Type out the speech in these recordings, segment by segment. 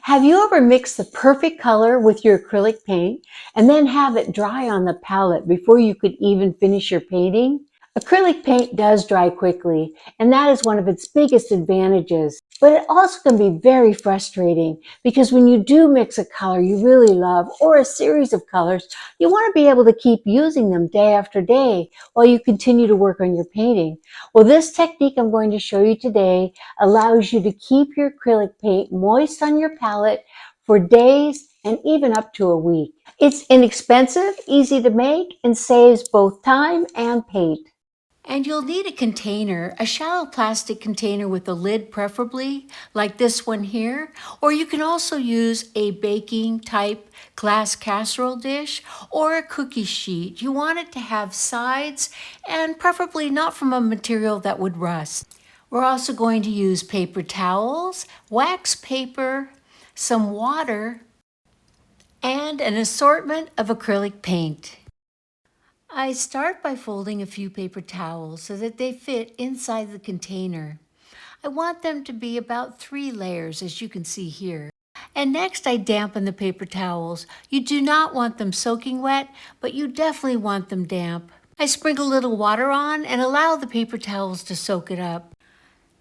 Have you ever mixed the perfect color with your acrylic paint and then have it dry on the palette before you could even finish your painting? Acrylic paint does dry quickly, and that is one of its biggest advantages. But it also can be very frustrating because when you do mix a color you really love or a series of colors, you want to be able to keep using them day after day while you continue to work on your painting. Well, this technique I'm going to show you today allows you to keep your acrylic paint moist on your palette for days and even up to a week. It's inexpensive, easy to make, and saves both time and paint. And you'll need a container, a shallow plastic container with a lid preferably, like this one here, or you can also use a baking type glass casserole dish or a cookie sheet. You want it to have sides and preferably not from a material that would rust. We're also going to use paper towels, wax paper, some water, and an assortment of acrylic paint. I start by folding a few paper towels so that they fit inside the container. I want them to be about 3 layers, as you can see here. And next I dampen the paper towels. You do not want them soaking wet, but you definitely want them damp. I sprinkle a little water on and allow the paper towels to soak it up.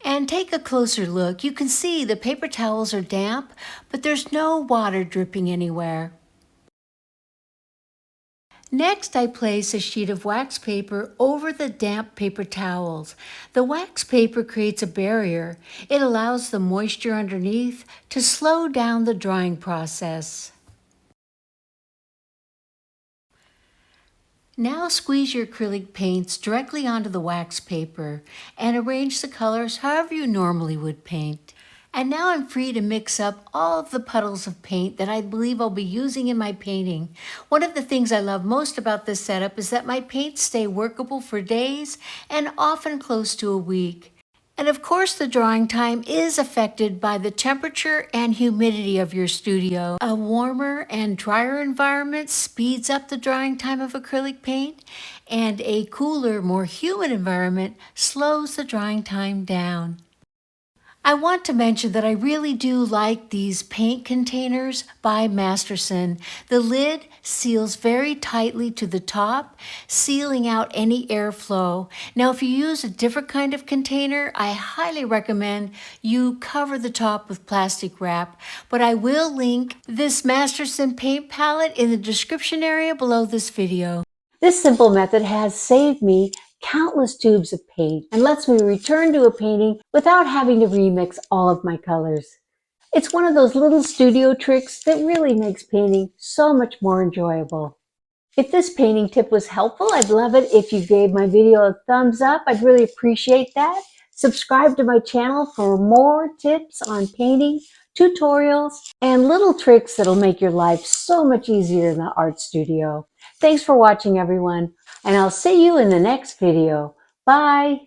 And take a closer look. You can see the paper towels are damp, but there's no water dripping anywhere. Next, I place a sheet of wax paper over the damp paper towels. The wax paper creates a barrier. It allows the moisture underneath to slow down the drying process. Now squeeze your acrylic paints directly onto the wax paper and arrange the colors however you normally would paint. And now I'm free to mix up all of the puddles of paint that I believe I'll be using in my painting. One of the things I love most about this setup is that my paints stay workable for days and often close to a week. And of course the drying time is affected by the temperature and humidity of your studio. A warmer and drier environment speeds up the drying time of acrylic paint, and a cooler, more humid environment slows the drying time down. I want to mention that I really do like these paint containers by Masterson. The lid seals very tightly to the top, sealing out any airflow. Now, if you use a different kind of container, I highly recommend you cover the top with plastic wrap. But I will link this Masterson paint palette in the description area below this video. This simple method has saved me countless tubes of paint and lets me return to a painting without having to remix all of my colors. It's one of those little studio tricks that really makes painting so much more enjoyable. If this painting tip was helpful, I'd love it if you gave my video a thumbs up. I'd really appreciate that. Subscribe to my channel for more tips on painting, tutorials, and little tricks that'll make your life so much easier in the art studio. Thanks for watching, everyone, and I'll see you in the next video. Bye!